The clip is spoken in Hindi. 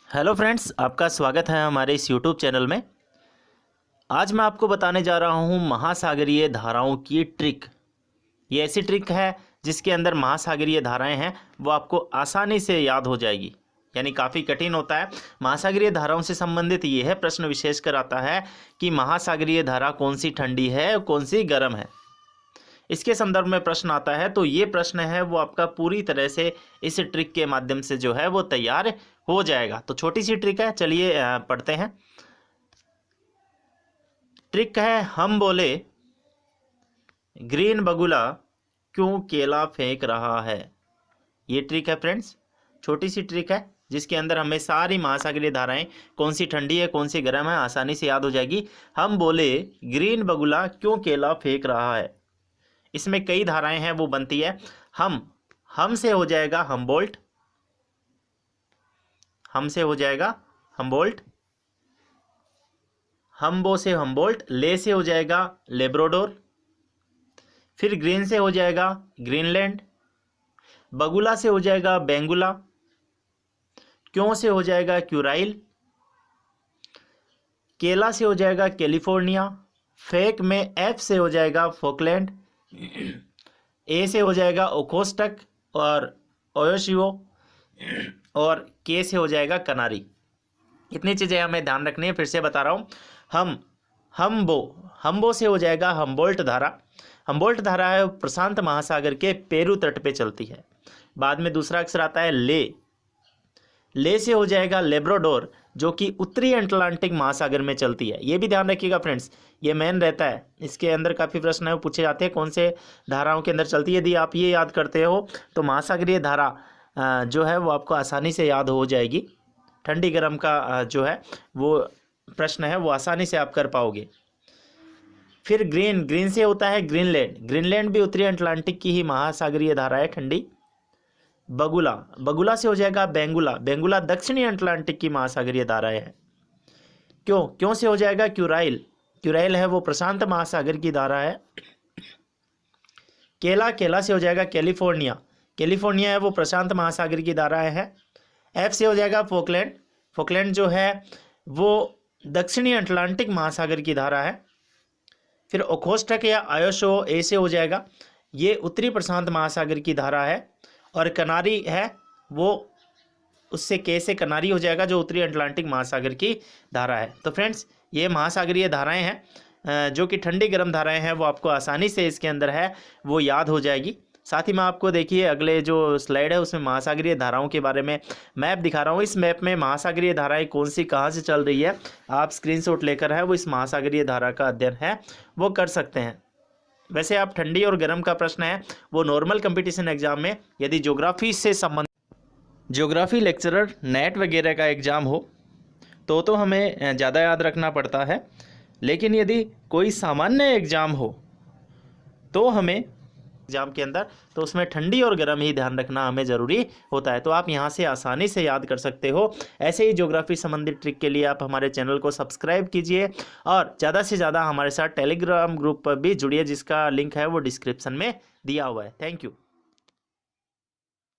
हेलो फ्रेंड्स, आपका स्वागत है हमारे इस यूट्यूब चैनल में। आज मैं आपको बताने जा रहा हूँ महासागरीय धाराओं की ट्रिक। ये ऐसी ट्रिक है जिसके अंदर महासागरीय धाराएं हैं वो आपको आसानी से याद हो जाएगी, यानी काफ़ी कठिन होता है। महासागरीय धाराओं से संबंधित ये है प्रश्न विशेष कर आता है कि महासागरीय धारा कौन सी ठंडी है और कौन सी गर्म है। इसके संदर्भ में प्रश्न आता है तो ये प्रश्न है वो आपका पूरी तरह से इस ट्रिक के माध्यम से जो है वो तैयार हो जाएगा। तो छोटी सी ट्रिक है, चलिए पढ़ते हैं। ट्रिक है, हम बोले ग्रीन बगुला क्यों केला फेंक रहा है। ये ट्रिक है फ्रेंड्स, छोटी सी ट्रिक है जिसके अंदर हमें सारी महासागरीय धाराएं कौन सी ठंडी है कौन सी गर्म है आसानी से याद हो जाएगी। हम बोले ग्रीन बगुला क्यों केला फेंक रहा है। इसमें कई धाराएं हैं वो बनती है। हम से हो जाएगा हमबोल्ट, हम से हो जाएगा हमबोल्ट, हमबो से हमबोल्ट, ले से हो जाएगा लेब्राडोर, फिर ग्रीन से हो जाएगा ग्रीनलैंड, बगुला से हो जाएगा बेंगुला, क्यों से हो जाएगा क्यूराइल, केला से हो जाएगा कैलिफोर्निया, फेक में एफ से हो जाएगा फोकलैंड, ए से हो जाएगा ओकोस्टक और ओयोशियो, और के से हो जाएगा कनारी। इतनी चीज़ें हमें ध्यान रखनी है। फिर से बता रहा हूँ, हमबो से हो जाएगा हमबोल्ट धारा। हमबोल्ट धारा है प्रशांत महासागर के पेरू तट पे चलती है। बाद में दूसरा अक्षर आता है ले से हो जाएगा लेब्राडोर जो कि उत्तरी अटलांटिक महासागर में चलती है। ये भी ध्यान रखिएगा फ्रेंड्स, ये मेन रहता है। इसके अंदर काफ़ी प्रश्न है वो पूछे जाते हैं कौन से धाराओं के अंदर चलती है। यदि आप ये याद करते हो तो महासागरीय धारा जो है वो आपको आसानी से याद हो जाएगी। ठंडी गर्म का जो है वो प्रश्न है वो आसानी से आप कर पाओगे। फिर ग्रीन से होता है ग्रीनलैंड भी उत्तरी अटलांटिक की ही महासागरीय धारा है ठंडी। बगुला से हो जाएगा बेंगुला दक्षिणी अटलांटिक की महासागरीय धारा है। क्यों से हो जाएगा क्यूराइल है वो प्रशांत महासागर की धारा है। केला से हो जाएगा कैलिफोर्निया है वो प्रशांत महासागर की धारा है। एफ से हो जाएगा फोकलैंड जो है वो दक्षिणी अटलांटिक महासागर की धारा है। फिर ओखोस्टक या आयोशो ए से हो जाएगा, ये उत्तरी प्रशांत महासागर की धारा है। और कनारी है वो उससे के से कनारी हो जाएगा जो उत्तरी अटलांटिक महासागर की धारा है। तो फ्रेंड्स ये महासागरीय धाराएं हैं जो कि ठंडी गर्म धाराएं हैं वो आपको आसानी से इसके अंदर है वो याद हो जाएगी। साथ ही मैं आपको देखिए अगले जो स्लाइड है उसमें महासागरीय धाराओं के बारे में मैप दिखा रहा हूँ। इस मैप में महासागरीय धाराएं कौन सी कहाँ से चल रही है आप स्क्रीनशॉट लेकर है वो इस महासागरीय धारा का अध्ययन है वो कर सकते हैं। वैसे आप ठंडी और गर्म का प्रश्न है वो नॉर्मल कंपटीशन एग्जाम में यदि ज्योग्राफी से संबंधित ज्योग्राफी लेक्चरर नेट वगैरह का एग्ज़ाम हो तो हमें ज़्यादा याद रखना पड़ता है। लेकिन यदि कोई सामान्य एग्ज़ाम हो तो हमें एग्ज़ाम के अंदर तो उसमें ठंडी और गर्म ही ध्यान रखना हमें ज़रूरी होता है। तो आप यहाँ से आसानी से याद कर सकते हो। ऐसे ही ज्योग्राफी संबंधित ट्रिक के लिए आप हमारे चैनल को सब्सक्राइब कीजिए और ज़्यादा से ज़्यादा हमारे साथ टेलीग्राम ग्रुप पर भी जुड़िए जिसका लिंक है वो डिस्क्रिप्शन में दिया हुआ है। Thank you.